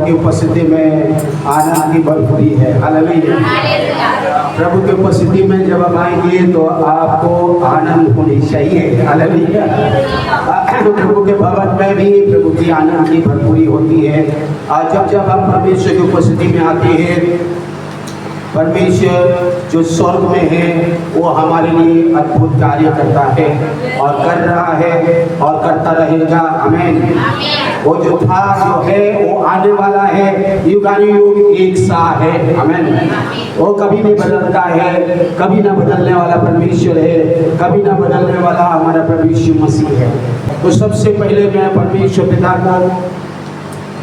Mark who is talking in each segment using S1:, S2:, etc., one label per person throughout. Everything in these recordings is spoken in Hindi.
S1: की उपस्थिति में आनंद की भरपूरी है। हालेलुया। प्रभु की उपस्थिति में जब आप आएंगे तो आपको आनंद होनी चाहिए। हालेलुया। प्रभु के भवन में भी प्रभु की आनंद की भरपूरी होती है। और जब आप परमेश्वर की उपस्थिति में आते हैं, परमेश्वर जो स्वर्ग में है वो हमारे लिए अद्भुत कार्य करता है और कर रहा है और करता रहेगा। आमीन। वो जो था, जो है, वो आने वाला है, युगानुयुग एक सा है। आमीन। वो कभी नहीं बदलता है, कभी ना बदलने वाला परमेश्वर है, कभी ना बदलने वाला हमारा प्रभु यीशु मसीह है। तो सबसे पहले मैं परमेश्वर पिता को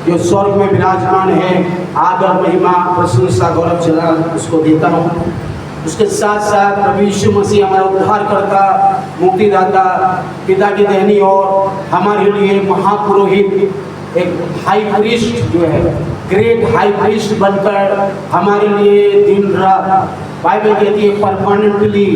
S1: जो स्वर्ग में विराजमान है आदर, महिमा, प्रशंसा, गौरव, जलाल उसको देता हूँ। उसके साथ साथ प्रभु यीशु मसीह हमारा उद्धारकर्ता, मुक्तिदाता, पिता की देहनी और हमारे लिए महापुरोहित, एक हाई प्रीस्ट जो है, ग्रेट हाई प्रीस्ट बनकर हमारे लिए दिन रात, बाइबल कहती है परमानेंटली,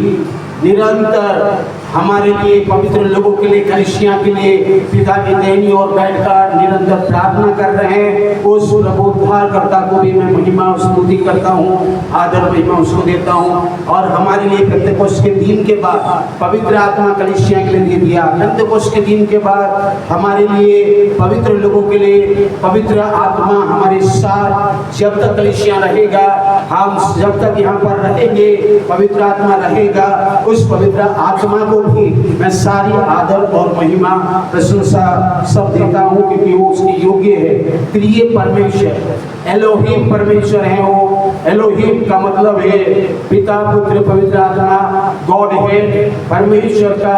S1: निरंतर हमारे लिए, पवित्र लोगों के लिए, कलीसिया के लिए पिता की देहनी और बैठकर निरंतर प्रार्थना कर रहे हैं। उस प्रभु उद्धारकर्ता को भी मैं महिमा और स्तुति करता हूँ, आदर महिमा उसको देता हूँ। और हमारे लिए पेंतेकोस्त के दिन के बाद पवित्र आत्मा कलीसिया के लिए दे दिया। पेंतेकोस्त के दिन के बाद हमारे लिए, पवित्र लोगों के लिए पवित्र आत्मा हमारे साथ जब तक कलीसिया रहेगा, हम जब तक यहाँ पर रहेंगे, पवित्र आत्मा रहेगा। उस पवित्र आत्मा को भी मैं सारी आदर और महिमा, प्रशंसा सब देता हूँ, क्योंकि वो उसके योग्य है। प्रिय परमेश्वर, एलोहिम परमेश्वर है। वो एलोहिम का मतलब है पिता, पुत्र, पवित्र आत्मा, गॉड है। परमेश्वर का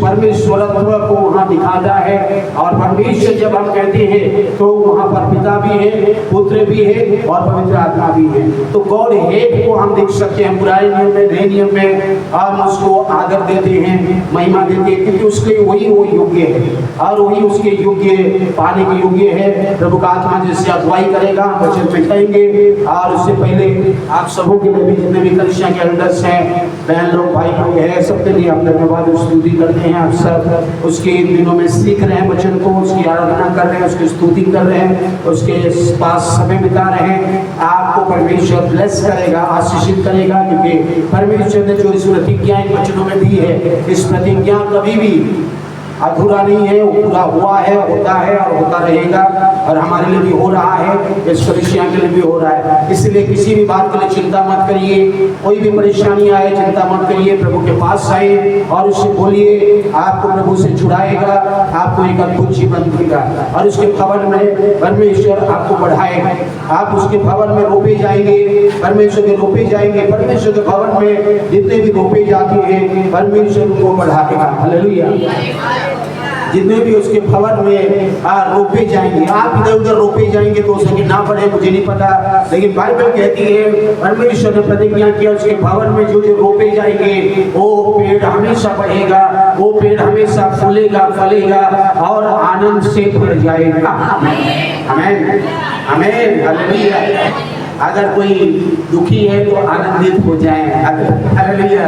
S1: परमेश्वरत्व को वहाँ दिखाता है। और परमेश्वर जब हम कहते हैं तो वहाँ पर पिता भी है, पुत्र भी है और पवित्र आत्मा भी है। तो गॉड है को हम देख सकते हैं पुराने नियम में, नए नियम में हम उसको आदर देते हैं, महिमा देते हैं, क्योंकि उसके वही वो योग्य है और वही उसके योग्य, पाने के योग्य है। प्रभु का आत्मा जिससे अगुवाई करेगा, वचन बैठाएंगे। और उससे पहले आप सबों के लिए भी, जितने भी कलीसिया के एल्डर्स हैं, बहन लोग, भाई लोग हैं, सबके लिए हम धन्यवाद और स्तुति करते हैं। आप सब उसके इन दिनों में सीख रहे हैं वचन को, उसकी आराधना कर रहे हैं, उसकी स्तुति कर रहे हैं, उसके पास समय बिता रहे हैं। आपको परमेश्वर ब्लेस करेगा, आशीषित करेगा, क्योंकि परमेश्वर ने जो इस प्रतिज्ञा इन वचनों में दी है, इस प्रतिज्ञा कभी भी अधूरा नहीं है, वो पूरा हुआ है, होता है और होता रहेगा। और हमारे लिए भी हो रहा है, इस कलीसिया के लिए भी हो रहा है। इसलिए किसी भी बात के लिए चिंता मत करिए, कोई भी परेशानी आए चिंता मत करिए, प्रभु के पास आए और उससे बोलिए, आपको प्रभु से जुड़ाएगा, आपको एक अद्भुत जीवन देगा और उसके भवन में परमेश्वर आपको बढ़ाएगा। आप उसके भवन में रोपे जाएंगे, परमेश्वर के रोपे जाएंगे। परमेश्वर के भवन में जितने भी रोपे जाते हैं, परमेश्वर उनको बढ़ाएगा। हालेलुया। जितने भी उसके भवन में रोपे जाएंगे, आप इधर उधर रोपे जाएंगे तो उसके ना बढ़े, मुझे नहीं पता, लेकिन बाइबल कहती है, परमेश्वर ने प्रतिज्ञा किया, उसके भवन में जो जो रोपे जाएंगे वो पेड़ हमेशा बढ़ेगा, वो पेड़ हमेशा फूलेगा, फलेगा और आनंद से भर जाएगा। आमीन, आमीन, हालेलुया। अगर कोई दुखी है तो आनंदित हो जाए। हालेलुया।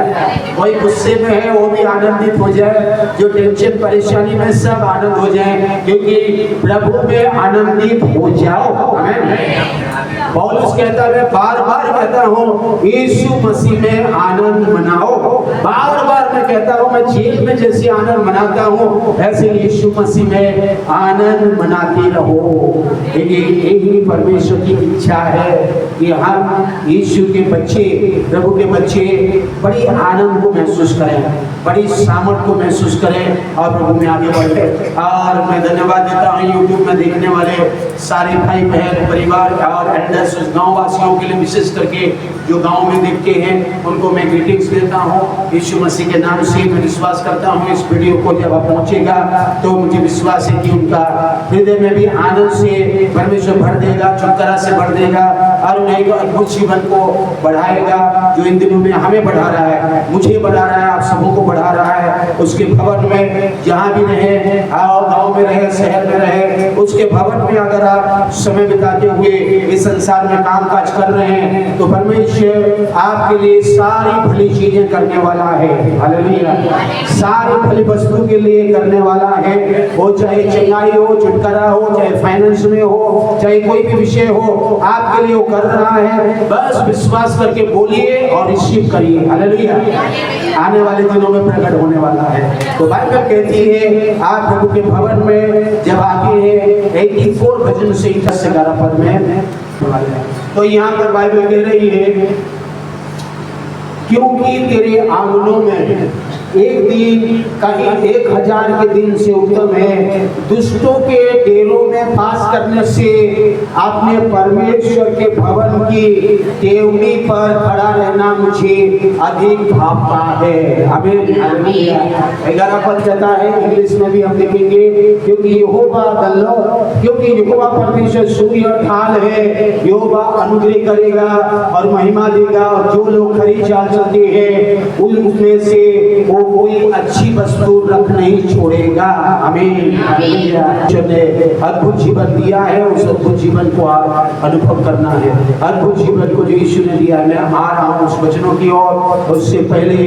S1: कोई गुस्से में है वो भी आनंदित हो जाए, जो टेंशन परेशानी में सब आनंद हो जाए, क्योंकि प्रभु में आनंदित हो जाओ। आमीन। पौलुस कहता है, बार बार कहता हूँ यीशु मसीह में आनंद मनाओ। बार बार मैं कहता हूँ, मैं जेल में जैसे आनंद मनाता हूँ ऐसे यीशु मसीह में आनंद मनाते रहो। यही परमेश्वर की इच्छा है कि हम यीशु के बच्चे, प्रभु के बच्चे बड़ी आनंद को महसूस करें, बड़ी सामर्थ को महसूस करें और प्रभु में आगे बढ़े। और मैं धन्यवाद देता हूँ यूट्यूब में देखने वाले सारे भाई बहन, परिवार और एल्डर्स, गाँव वासियों के लिए, विशेष करके जो गांव में देखते हैं उनको मैं ग्रीटिंग्स देता हूँ यीशु मसीह के नाम से। मैं विश्वास करता हूँ इस वीडियो को जब आप पहुँचेगा तो मुझे विश्वास है कि उनका हृदय में भी आनंद से परमेश्वर भर देगा, छुटकारा से भर देगा और उन्हें एक अद्भुत जीवन को बढ़ाएगा, जो इन दिनों में हमें बढ़ा रहा है, मुझे बढ़ा रहा है, आप सबों को बढ़ा रहा है। उसके भवन में जहाँ भी रहे, गाँव में रहे, शहर में रहे, उसके भवन में अगर आप समय बिताते हुए इस संसार में काम काज कर रहे हैं तो परमेश्वर आपके लिए सारी भली चीजें करने वाला है। हालेलुया। सारी भली वस्तु के लिए करने वाला है। वो चाहे चंगाई हो, छुटकारा हो, चाहे फाइनेंस में हो, चाहे कोई भी विषय हो, आपके लिए वो कर रहा है। बस विश्वास करके बोलिए और रिसीव करिए। हालेलुया। आने वाले दिनों में प्रकट होने वाला है। तो बाइबल कहती है आप प्रभु के भवन में जब आगे है 84 भजन से 11 पद में, तो यहाँ पर बाइबल कह रही है क्योंकि तेरे आंगनों में एक दिन कहीं 1000 के दिन से उत्तम है। दुष्टों के डेरों में वास करने से अपने परमेश्वर के भवन की देवनी पर खड़ा रहना मुझे अधिक भावता है। आमीन। हालेलुया। 11 पद कहता है, इंग्लिश में भी हम देखेंगे क्योंकि यहोवा द लॉर्ड, क्योंकि यहोवा परमेश्वर सूर्य ढाल है। यहोवा अनुग्रह करेगा और महिमा देगा और जो लोग खरी चाल चलते हैं उनमें से वो कोई अच्छी वस्तु रख नहीं छोड़ेगा। आमीन। हालेलुया। ने अद्भुत जीवन दिया है, उस अद्भुत जीवन को आप अनुभव करना है। अद्भुत जीवन को जो यीशु ने दिया है। मैं आ रहा हूँ उस वचनों की ओर। उससे पहले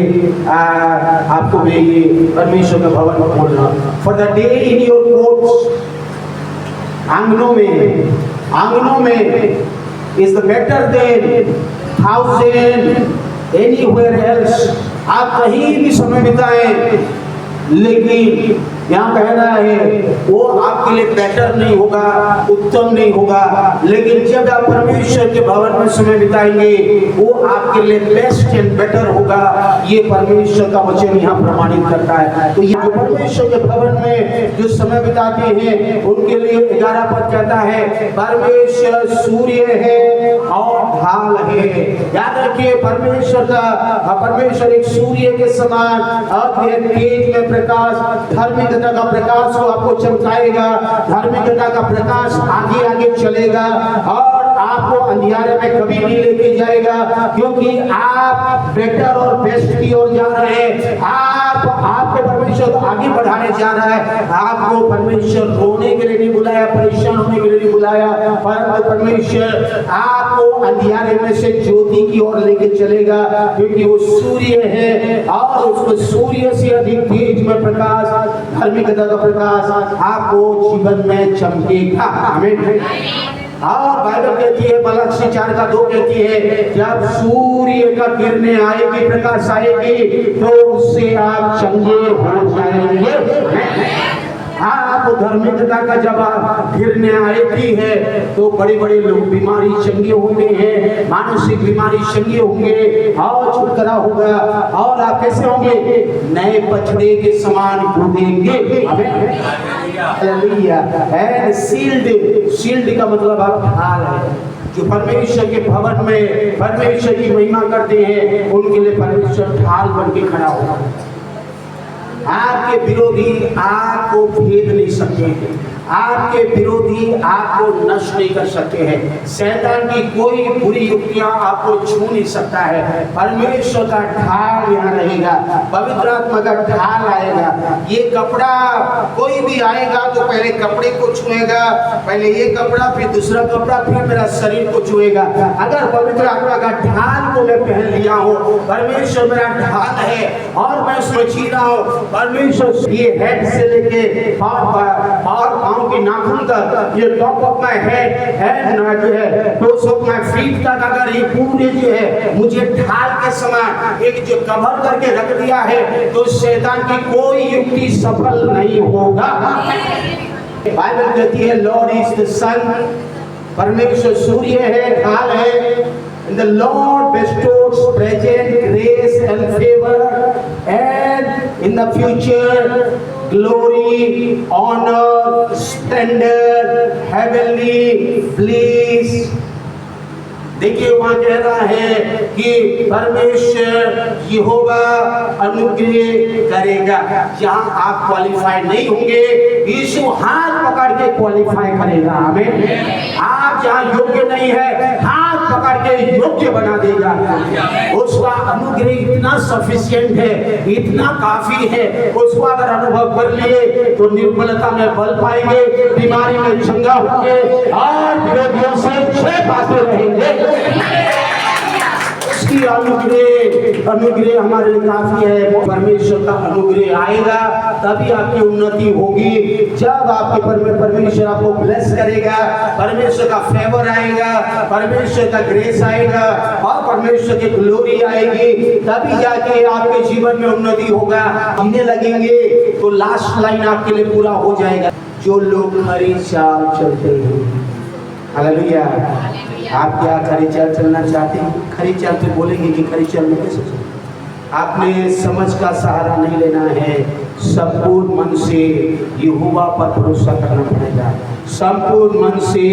S1: आपको मैं ये परमेश्वर का भवन बोल रहा हूँ। For the day in your courts, आंगनों में is the better than 1000 anywhere else. आप कहीं भी समय बिताएं, लेकिन यहाँ कहना है वो आपके लिए बेटर नहीं होगा, उत्तम नहीं होगा। लेकिन जब आप परमेश्वर के भवन में समय बिताएंगे वो आपके लिए बेस्ट एंड बेटर होगा। ये परमेश्वर का वचन यहाँ प्रमाणित करता है। तो ये जो परमेश्वर के भवन में जो समय बिताते हैं उनके लिए 11 पद कहता है परमेश्वर सूर्य है और ढाल है। याद रखिए परमेश्वर एक सूर्य के समान तेज में प्रकाश, धार्मिकता का प्रकाश को आपको चमकाएगा। धार्मिकता का प्रकाश आगे आगे चलेगा और आपको अंधियारे में कभी नहीं लेके जाएगा, क्योंकि आप बेटर और बेस्ट की ओर जा रहे हैं। आपको परमेश्वर आगे बढ़ाने जा रहा है। आपको परमेश्वर रोने के लिए नहीं बुलाया, परेशान होने के लिए नहीं बुलाया, परंतु परमेश्वर आपको अंधियारे में से ज्योति की ओर लेके चलेगा, क्योंकि वो सूर्य है और उसको सूर्य से अधिक तेज में प्रकाश, धार्मिकता का प्रकाश आपको जीवन में चमकेगा। आमीन। और बाइबल कहती है मलाकी 4:2 कहती है जब सूर्य का किरणें आएगी, प्रकाश आएगी, तो उससे आप चंगे हो जाएंगे। आप धार्मिकता का जब आप गिरने आती है तो बड़े बड़े लोग बीमारी चंगे होते हैं, मानसिक बीमारी चंगे होंगे और छुटकारा होगा और आप कैसे होंगे? नए बछड़े के समान कूदेंगे। हालेलुया। शील्ड का मतलब आप ढाल है। जो परमेश्वर के भवन में परमेश्वर की महिमा करते हैं उनके लिए परमेश्वर ढाल बन के खड़ा होगा। आपके विरोधी आपको भेद नहीं सकते हैं, आपके विरोधी आपको नष्ट नहीं कर सकते हैं। शैतान की कोई बुरी युक्तियां आपको छू नहीं सकता है। परमेश्वर का ढाल यहाँ रहेगा, पवित्र आत्मा का ढाल आएगा। ये कपड़ा कोई भी आएगा तो पहले कपड़े को छुएगा, पहले ये कपड़ा फिर दूसरा कपड़ा फिर मेरा शरीर को छुएगा। अगर पवित्र आत्मा का ढाल को मैं पहन लिया हूँ, परमेश्वर मेरा ढाल है और मैं उसमें जी रहा हूँ। परमेश्वर ये हेड से लेके पाँव की नाखून तक, ये टॉप ऑफ माय हेड जो है टोस ऑफ माय फीट तक, अगर ये पूरे जो है मुझे ढाल के समान एक जो कवर करके रख दिया है तो शैतान की कोई युक्ति सफल नहीं होगा। बाइबल कहती है लॉर्ड इज द सन, परमेश्वर सूर्य है, ढाल है। And the Lord bestows present grace and favor, and in the future glory, honor, splendor, heavenly bliss. देखिए वहां कह रहा है कि परमेश्वर यहोवा अनुग्रह करेगा। जहां आप क्वालिफाइड नहीं होंगे, यीशु हाथ पकड़ के क्वालिफाई करेगा। हमें आप जहाँ योग्य नहीं है, हाथ पकड़ के योग्य बना देगा। उसका अनुग्रह इतना सफिशिएंट है, इतना काफी है। उसको अगर अनुभव कर लिए तो निर्बलता में बल पाएंगे, बीमारी में चंगा होंगे और विरोधियों से जय पाते रहेंगे। उसकी अनुग्रह हमारे लिए काफी है। परमेश्वर का अनुग्रह आएगा तभी आपकी उन्नति होगी। जब आपके परमेश्वर आपको ब्लेस करेगा, परमेश्वर का फेवर आएगा, परमेश्वर का ग्रेस आएगा और परमेश्वर की ग्लोरी आएगी, तभी जाके आपके जीवन में उन्नति होगा। जीने लगेंगे तो लास्ट लाइन आपके लिए पूरा हो जाएगा। जो लोग खरी चाल चलते हैं, हालेलुया। आप क्या खरी चाल चलना चाहते हैं? खरी चाल तो बोलेंगे कि खरी चाल में कैसे चलना? आपने समझ का सहारा नहीं लेना है, संपूर्ण मन से यहोवा पर भरोसा करना पड़ेगा। संपूर्ण मन से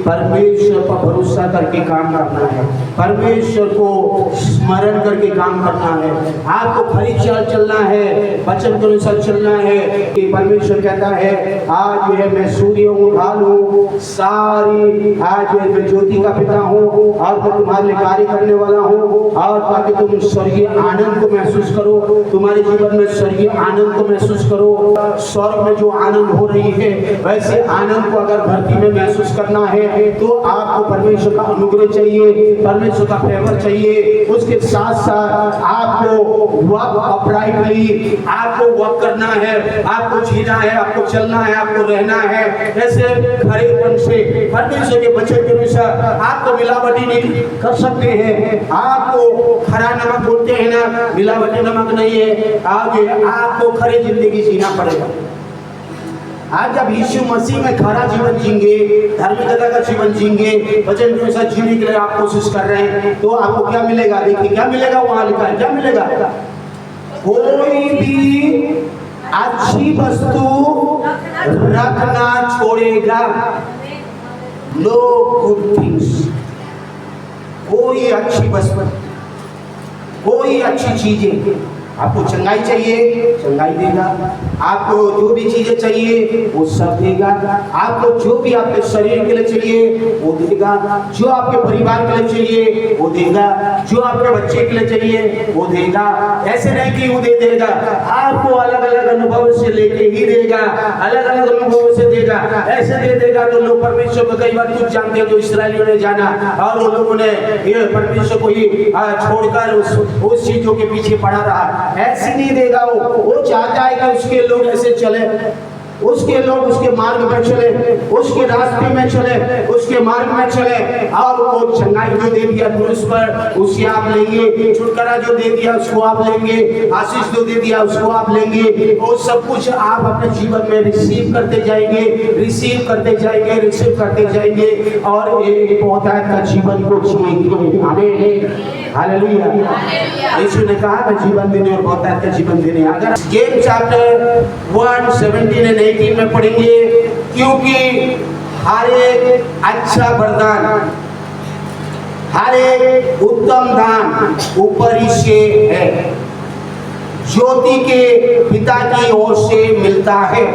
S1: परमेश्वर पर भरोसा करके काम करना है, परमेश्वर को स्मरण करके काम करना है। आपको खरी चाल चलना है, वचन के अनुसार चलना है कि परमेश्वर कहता है आज जो है मैं सूर्य हूँ, ढाल हूँ, सारी आज मैं ज्योति का पिता हूँ और मैं तुम्हारे लिए कार्य करने वाला हूँ, और ताकि तुम स्वर्गीय आनंद को महसूस करो, तुम्हारे जीवन में स्वर्गीय आनंद को महसूस करो। स्वर्ग में जो आनंद हो रही है वैसे आनंद को अगर धरती में महसूस करना है तो आपको परमेश्वर का अनुग्रह चाहिए, परमेश्वर का फेवर चाहिए। उसके साथ साथ आपको वॉक अपराइटली, आपको वॉक करना है, आपको जीना है, आपको चलना है, आपको रहना है ऐसे खरेपन से परमेश्वर के वचन के अनुसार। आपको मिलावटी नहीं कर सकते हैं। आपको खरा नमक बोलते हैं ना, मिलावटी नमक नहीं है। आपको खरी जिंदगी जीना पड़ेगा। आज जब यीशु मसीह में खरा जीवन जींगे, धार्मिकता का जीवन जींगे, वचन के अनुसार जीने के लिए आप कोशिश कर रहे हैं, तो आपको क्या मिलेगा? देखिए क्या मिलेगा, वहां लिखा है क्या मिलेगा? कोई भी अच्छी वस्तु रखना छोड़ेगा। नो गुड थिंग्स, कोई अच्छी वस्तु, कोई अच्छी चीजें। आपको चंगाई चाहिए, चंगाई देगा। आपको जो भी चीजें चाहिए वो सब देगा। आपको जो भी आपके शरीर के लिए चाहिए वो देगा, जो आपके परिवार के लिए चाहिए वो देगा, जो आपके बच्चे के लिए चाहिए वो देगा। ऐसे नहीं कि वो दे देगा, आपको अलग अलग अनुभव से लेके ही देगा, अलग अलग अनुभव से देगा। ऐसे दे देगा तो लोग परमेश्वर को कई बार कुछ जानते हैं, जो इस्राएलियों ने जाना और उन लोगों ने ये परमेश्वर को ही छोड़कर उस चीजों के पीछे पड़ा रहा। ऐसे नहीं देगा। वो चाहता है कि उसके लोग ऐसे चले, उसके लोग उसके मार्ग में चले, उसके रास्ते में चले, उसके मार्ग में चले। और वो चंगाई जो दे दिया पुरुष पर उसे आप लेंगे, छुटकारा जो दे दिया उसको आप लेंगे, आशीष जो दे दिया उसको आप लेंगे। वो सब कुछ आप अपने जीवन में रिसीव करते जाएंगे, रिसीव करते जाएंगे, रिसीव करते जाएंगे और एक बहुतायत का जीवन को जिएंगे। आमीन, हालेलुया। यीशु ने कहा मैं जीवन देने और बहुतायत का जीवन देने। अगर जेम्स चैप्टर 1:17 और 18 में पढ़ेंगे, क्योंकि हर एक अच्छा वरदान, हर एक उत्तम दान ऊपर ही से है, ज्योति के पिता की ओर से मिलता है।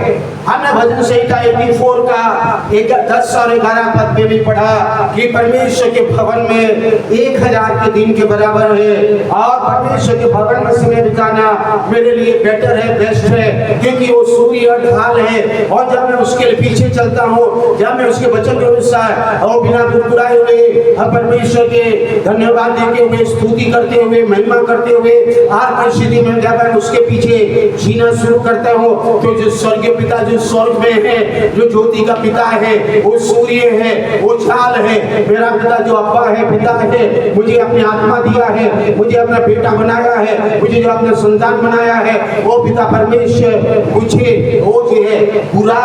S1: हमने भजन संहिता 84 का 10 और 11 पद में भी पढ़ा कि परमेश्वर के भवन में 1000 के दिन के बराबर है, और परमेश्वर के भवन में समय बिताना मेरे लिए बेटर है, बेस्ट है, क्योंकि वो सूर्य ढाल है। और जब मैं उसके पीछे चलता हूँ, जब मैं उसके वचन के अनुसार और बिना कुरकुराए हुए परमेश्वर के धन्यवाद देते हुए, स्तुति करते हुए, महिमा करते हुए हर परिस्थिति में जब मैं उसके पीछे जीना शुरू करता हूँ, तो जो स्वर्गीय पिता जो स्वर्ग में है, जो ज्योति का पिता है, वो सूर्य है, वो झाल है, मेरा पिता जो अब्बा है, पिता है, मुझे अपनी आत्मा दिया है, मुझे अपना बेटा बनाया है, मुझे जो अपना संतान बनाया है, वो पिता परमेश्वर मुझे वो जो है बुरा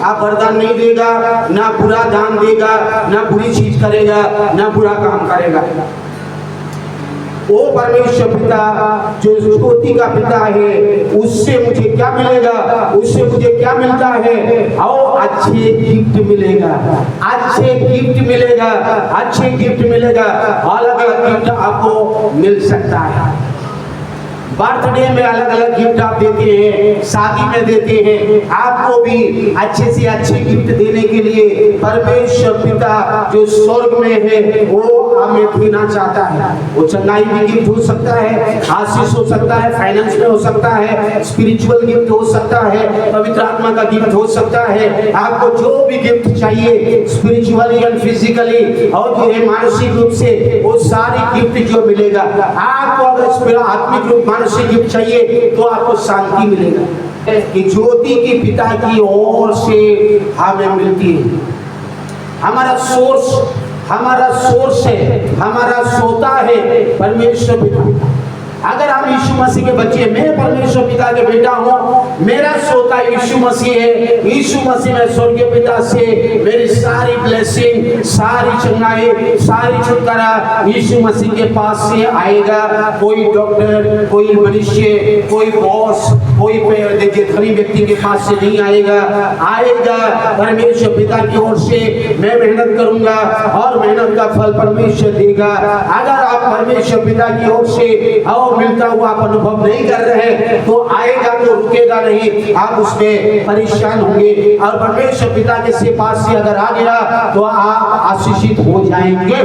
S1: आप वरदान नहीं देगा, ना बुरा दान देगा, ना बुरी चीज करेगा, ना बुरा काम करेगा। वो परमेश्वर पिता जो ज्योति का पिता है, उससे मुझे क्या मिलेगा? उससे मुझे क्या मिलता है? और अच्छे गिफ्ट मिलेगा, अच्छे गिफ्ट मिलेगा, अच्छे गिफ्ट मिलेगा। अलग अलग गिफ्ट आपको मिल सकता है। बर्थडे में अलग अलग गिफ्ट आप देते हैं, शादी में देते हैं। आपको भी अच्छे से अच्छे गिफ्ट देने के लिए परमेश्वर पिता जो स्वर्ग में है वो हमें देना चाहता है। वो चंगाई भी गिफ्ट हो सकता है, आशीष हो सकता है, फाइनेंस में हो सकता है, स्पिरिचुअल गिफ्ट हो सकता है, पवित्र आत्मा का गिफ्ट हो सकता है। आपको जो भी गिफ्ट चाहिए स्पिरिचुअली एंड फिजिकली और जो है मानसिक रूप से, वो सारी गिफ्ट जो मिलेगा आपको। अगर आत्मिक रूप मानसिक गिफ्ट चाहिए तो आपको शांति मिलेगा कि ज्योति की पिता की ओर से हमें मिलती है। हमारा सोर्स है, हमारा सोता है परमेश्वर पिता। अगर हम यीशु मसीह के बच्चे, मैं परमेश्वर पिता के बेटा हूँ, मेरा सोता यीशु मसीह है। यीशु मसीह में स्वर्गीय पिता से मेरी सारी ब्लेसिंग, सारी चंगाई, सारी छुटकारा यीशु मसीह के पास से आएगा। कोई डॉक्टर, कोई मनुष्य, कोई बॉस, कोई धनी व्यक्ति के पास से नहीं आएगा परमेश्वर पिता की ओर से। मैं मेहनत करूंगा और मेहनत का फल परमेश्वर देगा। अगर आप परमेश्वर पिता की ओर से और मिलता हुआ आप अनुभव नहीं कर रहे हैं तो आएगा तो रुकेगा नहीं, आप उसमें परेशान होंगे। और परमेश्वर पिता के से पास से अगर आ गया तो आप आशीषित हो जाएंगे।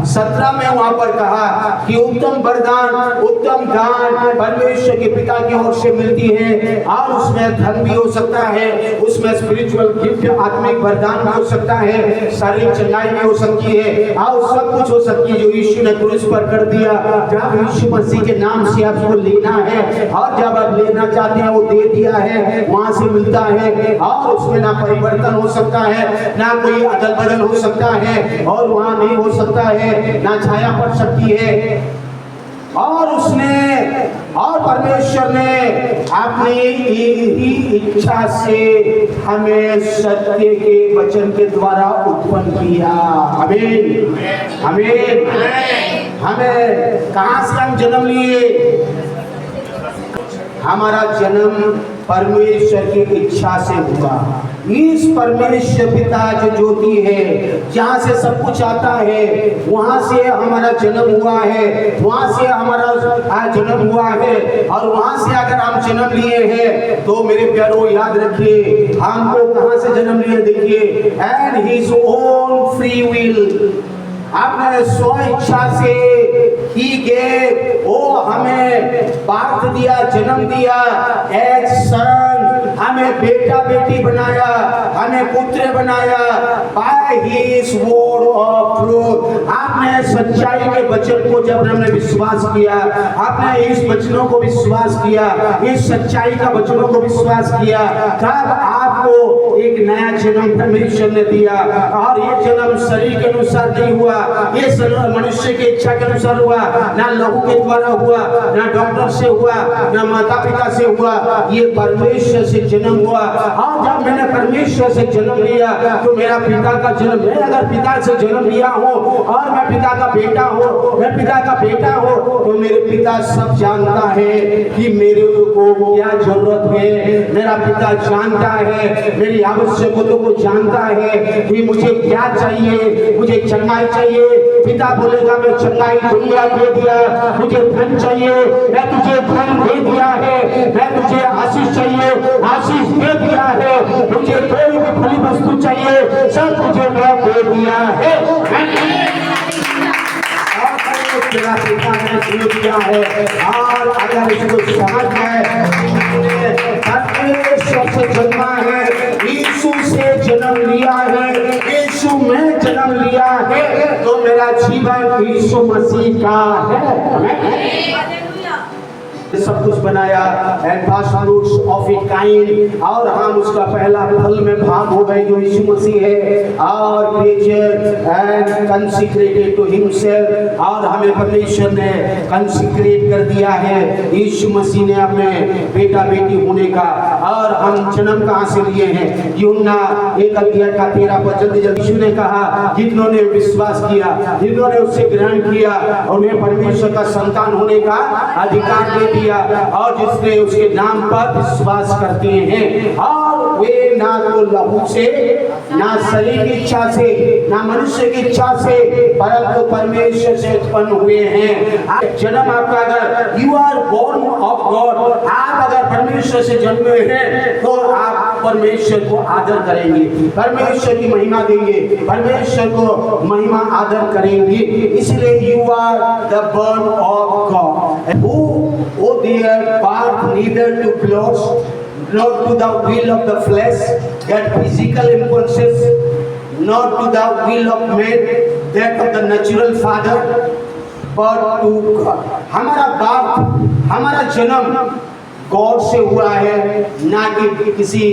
S1: 17 में वहां पर कहा कि उत्तम वरदान, उत्तम दान परमेश्वर के पिता की ओर से मिलती है। और उसमें धन भी हो सकता है, उसमें स्पिरिचुअल गिफ्ट, आत्मिक वरदान भी हो सकता है, शारीरिक चंगाई भी हो सकती है और सब कुछ हो सकती है जो यीशु ने क्रूस पर कर दिया। जब यीशु मसीह के नाम से आपको लेना है और जब आप लेना चाहते हैं वो दे दिया है, वहां से मिलता है। और उसमें ना परिवर्तन हो सकता है, ना कोई अदल बदल हो सकता है और वहां नहीं हो सकता है, ना छाया पड़ सकती है। और परमेश्वर ने अपनी ही इच्छा से हमें सत्य के वचन के द्वारा उत्पन्न किया। आमीन, आमीन। हमें कहां से हम जन्म लिए? हमारा जन्म परमेश्वर की इच्छा से हुआ। इस परमेश्वर पिता जो ज्योति है, जहाँ से सब कुछ आता है, वहाँ से हमारा जन्म हुआ है, वहाँ से हमारा जन्म हुआ है। और वहाँ से अगर हम जन्म लिए हैं तो मेरे प्यारों याद रखिए हमको कहाँ से जन्म लिए। देखिए, and his own free will, आपने स्व इच्छा से ही के वो हमें बात दिया, जन्म दिया। एक सन, हमें बेटा बेटी बनाया, हमें पुत्र बनाया। By his word of truth, आपने सच्चाई के वचन को जब हमने विश्वास किया, आपने इस वचनों को विश्वास किया, इस सच्चाई का वचनों को विश्वास किया, तब आपको एक नया जन्म परमेश्वर ने दिया। और ये जन्म शरीर के अनुसार नहीं हुआ, ये मनुष्य की इच्छा के अनुसार हुआ, ना लहू के द्वारा हुआ, ना डॉक्टर से हुआ, ना माता पिता से हुआ, ये परमेश्वर से जन्म हुआ। और जब मैंने परमेश्वर से जन्म लिया तो मेरा पिता का जन्म, मैं अगर पिता से जन्म लिया हूँ और मैं पिता का बेटा हूँ, मैं पिता का बेटा हूँ, तो मेरे पिता सब जानता है कि मेरे को क्या जरूरत है। मेरा पिता जानता है, मेरी आवश्यकताओं को जानता है कि मुझे क्या चाहिए, मुझे चंगाई चाहिए। पिता बोलेगा मैं चंगाई दूंगा, दे दिया। मुझे धन चाहिए, मैं तुझे धन दे दिया है। मैं तुझे आशीष चाहिए, आशीष दे दिया है। मुझे कोई भी फली वस्तु चाहिए, सब तुझे मैं दे दिया है। तेरा पिता ने दे दिया है। और अगर इसको समझ में परमेश्वर से जन्मा है, यीशु से जन्म लिया है, यीशु में जन्म लिया है, तो मेरा जीवन यीशु मसीह का है। सब कुछ बनाया and first fruits of it kind, और हम उसका पहला फल में भाग हो गए जो यीशु मसीह है। और क्रिएचर एंड कंसीक्रेटेड टू हिमसेल्फ, और हमें परमेश्वर ने कंसीक्रेट कर दिया है यीशु मसीह ने अपने बेटा बेटी होने का। और हम जन्म कहाँ से लिए हैं? यूहन्ना 1:13 पर जल्दी जल्दी यीशु ने कहा जिन्होंने विश्वास किया, जिन्होंने उससे ग्रहण किया, उन्हें परमेश्वर का संतान होने का अधिकार दे दिया। और जिसने उसके नाम पर विश्वास करते हैं और वे ना तो लहू से, ना शरीर की इच्छा से, ना मनुष्य की इच्छा से, परंतु परमेश्वर से उत्पन्न हुए हैं। जन्म आपका, अगर you are born of God, आप अगर परमेश्वर से जन्मे हैं तो आप परमेश्वर को आदर करेंगे, परमेश्वर की महिमा देंगे, परमेश्वर को महिमा आदर करेंगे। इसलिए you are the born of God, who their part neither to blows nor to the will of the flesh that physical impulses, nor to the will of man that of the natural father, but to God। हमारा बाप, हमारा जन्म गॉड से हुआ है, ना कि किसी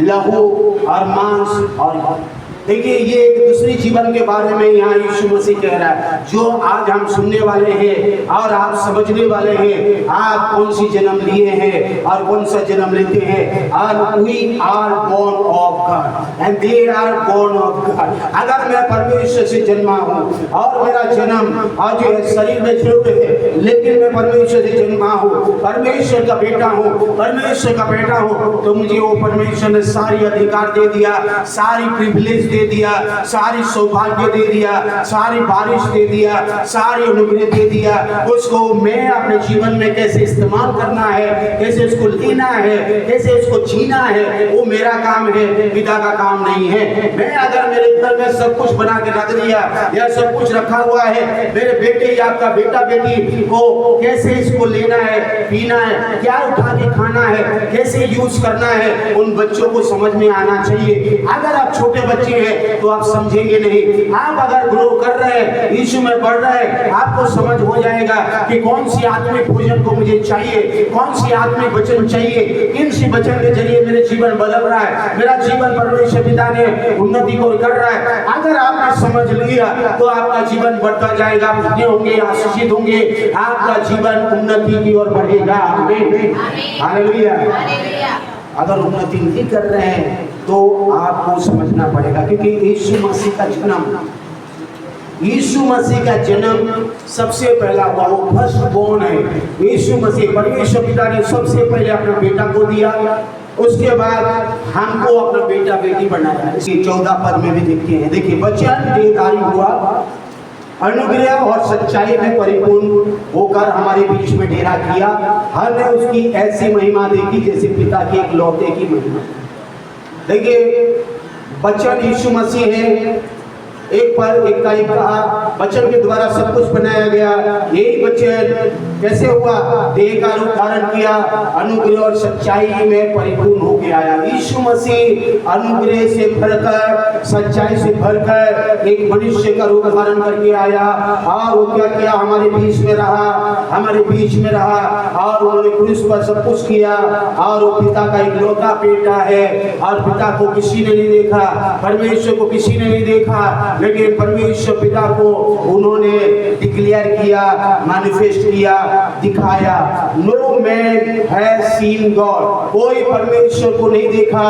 S1: लहू और मांस और। देखिए ये एक दूसरी जीवन के बारे में यहाँ यीशु मसीह कह रहा है, जो आज हम सुनने वाले हैं और आप समझने वाले हैं। आप कौन सी जन्म लिए हैं और कौन सा जन्म लेते हैं। और we are born of God and they are born of God. अगर मैं परमेश्वर से जन्मा हूँ और मेरा जन्म आज जो है शरीर में जरूर है, लेकिन मैं परमेश्वर से जन्मा हूँ, परमेश्वर का बेटा हूँ, परमेश्वर का बेटा हूँ, तो मुझे वो परमेश्वर ने सारी अधिकार दे दिया, सारी प्रिविलेज दे दिया, सारी सौभाग्य दे दिया, सारी बारिश दे दिया, सारी अनुग्रह दे दिया। उसको मैं अपने जीवन में कैसे इस्तेमाल करना है, कैसे उसको लेना है, कैसे उसको जीना है, वो मेरा काम है, पिता का काम नहीं है। मैं अगर मेरे घर में सब कुछ बना के रख दिया या सब कुछ रखा हुआ है, मेरे बेटे या आपका बेटा बेटी को कैसे इसको लेना है, पीना है, क्या उठा के खाना है, कैसे यूज करना है, उन बच्चों को समझ में आना चाहिए। अगर आप छोटे बच्चे हैं तो आप समझेंगे नहीं। आप अगर ग्रो कर रहे हैं, यीशु में बढ़ रहे हैं, आपको समझ हो जाएगा कि कौन सी आत्मिक भोजन को मुझे चाहिए, कौन सी आत्मिक वचन चाहिए, किन सी वचन के जरिए मेरे जीवन बदल रहा है, मेरा जीवन परमेश्वर पिता ने उन्नति को कर रहा है। अगर आपने समझ लिया तो आपका जीवन बढ़ता जाएगा, आप धन्य होंगे, आशीषित होंगे, आपका जीवन उन्नति की ओर बढ़ेगा। आमीन, हालेलुया। अगर उन्नति नहीं कर रहे हैं तो आपको समझना पड़ेगा, क्योंकि यीशु मसीह का जन्म सबसे पहला हुआ, वो फर्स्ट बोर्न है। यीशु मसीह, परमेश्वर पिता ने सबसे पहले अपना बेटा को दिया, उसके बाद हमको अपना बेटा बेटी बनाया। इसकी 14 पद में भी देखते हैं। देखिए, वचन देहधारी हुआ, अनुग्रह और सच्चाई में परिपूर्ण होकर हमारे बीच में डेरा किया। हमने उसकी ऐसी महिमा देखी जैसे पिता के इकलौते की महिमा। देखिए, वचन यीशु मसीह है। एक का एक कहा, वचन के द्वारा सब कुछ बनाया गया। यही वचन कैसे हुआ, देह का रूप धारण किया, अनुग्रह और सच्चाई में परिपूर्ण होकर आया। यीशु मसीह अनुग्रह से भरकर, सच्चाई से भरकर एक मनुष्य का रूप धारण करके आया। और वो क्या किया, हमारे बीच में रहा और उन्होंने क्रूस पर सब कुछ किया। और वो पिता का इकलौता बेटा है और पिता को किसी ने नहीं देखा, परमेश्वर को किसी ने नहीं देखा, लेकिन परमेश्वर पिता को उन्होंने डिक्लेयर किया, मैनिफेस्ट किया, दिखाया। No man has seen God, कोई परमेश्वर को नहीं देखा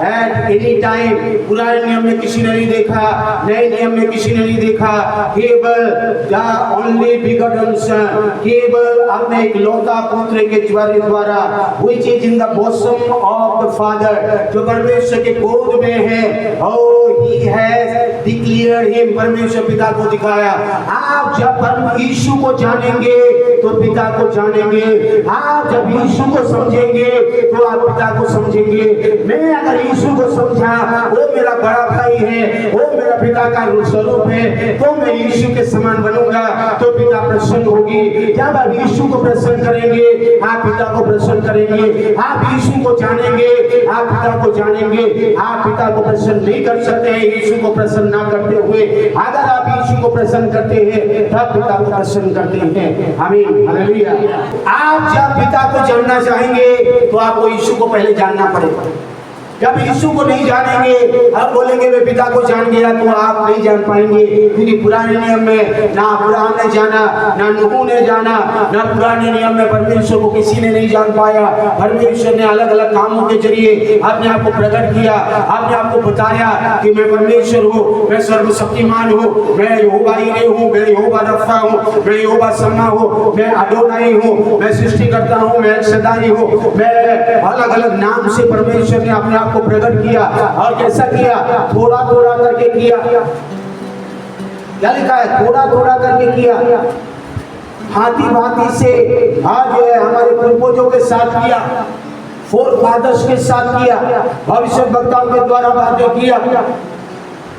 S1: एट एनी टाइम। पुराने नियम में किसी ने नहीं देखा, नए नियम में किसी ने नहीं देखा, केवल द ओनली बिगॉटन सन, केवल अपने इकलौता पुत्र के द्वारा, which is in the bosom of the father, जो परमेश्वर के गोद में है। Oh, he has declared him, परमेश्वर पिता को दिखाया। आप जब यीशु को जानेंगे तो पिता को जानेंगे। आप जब यीशु को समझेंगे तो आप पिता को समझेंगे। मैं अगर यीशु को समझा, वो मेरा बड़ा भाई है, वो मेरा पिता का स्वरूप है, तो मैं यीशु के समान बनूंगा, तो पिता प्रसन्न होगी। जब आप यीशु को प्रसन्न करेंगे, आप पिता को प्रसन्न करेंगे। आप यीशु को जानेंगे, आप पिता को जानेंगे। आप पिता को प्रसन्न नहीं कर सकते हैं यीशु को प्रसन्न ना करते हुए। अगर आप यीशु को प्रसन्न करते हैं तब पिता को प्रसन्न करते हैं। आमीन, हालेलुया। आप जब पिता को जानना चाहेंगे तो आपको यीशु को पहले जानना पड़ेगा। जब यीशु को नहीं जानेंगे, अब बोलेंगे मैं पिता को जान गया, तो आप नहीं जान पाएंगे। क्योंकि पुराने नियम में ना अब्राहम ने जाना, ना नूह ने जाना, ना पुराने नियम में परमेश्वर को किसी ने नहीं जान पाया। परमेश्वर ने अलग अलग कामों के जरिए अपने आप को प्रकट किया, अपने आप को बताया कि मैं परमेश्वर हूँ, मैं सर्वशक्तिमान हूँ, मैं यहोवा यीरे हूँ, मैं यहोवा रफा हूँ, मैं यहोवा शम्मा हूँ, मैं अडोनाई हूँ, मैं सृष्टिकर्ता हूँ, मैं एल शद्दाई हूँ। मैं अलग अलग नाम से परमेश्वर ने अपने आप आप को प्रकट किया। और कैसा किया? थोड़ा थोड़ा करके किया। क्या लिखा है? थोड़ा थोड़ा करके किया। हाथी भांति से आज जो है हमारे पूर्वजों के साथ किया, फोर फादर्स के साथ किया, भविष्य वक्ताओं के द्वारा बातें किया।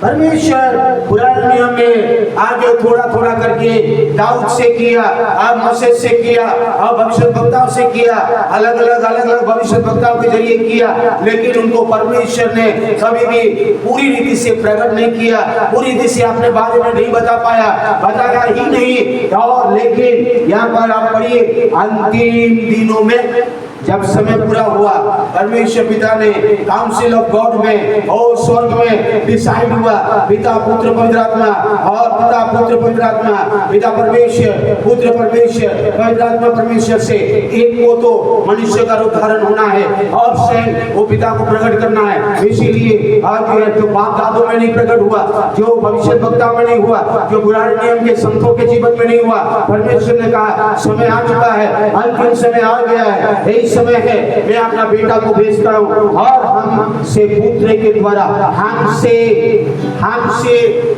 S1: परमेश्वर पुराने नियम में आगे थोड़ा थोड़ा करके दाऊद से किया, अब मूसा से किया, अब भविष्यवक्ताओं से किया, अलग अलग भविष्यवक्ताओं के जरिए किया। लेकिन उनको परमेश्वर ने कभी भी पूरी रीति से प्रकट नहीं किया, पूरी रीति से अपने बारे में नहीं बता पाया, बताया ही नहीं। और लेकिन यहाँ पर आप पढ़िए, अंतिम दिनों में जब समय पूरा हुआ, परमेश्वर पिता ने काउंसिल ऑफ गॉड में और स्वर्ग में डिसाइड हुआ, पिता पुत्र पवित्र आत्मा, और पिता पुत्र पवित्र आत्मा, पिता परमेश्वर पुत्र परमेश्वर पवित्र आत्मा परमेश्वर से एक को तो मनुष्य का उद्धारण होना है और स्वयं वो पिता को प्रकट करना है। इसीलिए आज जो बाप दादों में नहीं प्रकट हुआ, जो भविष्य वक्ता में नहीं हुआ, जो पुराने नियम के संतों के जीवन में नहीं हुआ, परमेश्वर ने कहा समय आ चुका है, अंतिम समय आ गया है, समय है, मैं अपना बेटा को भेजता हूँ और हम से पुत्र के द्वारा, हमसे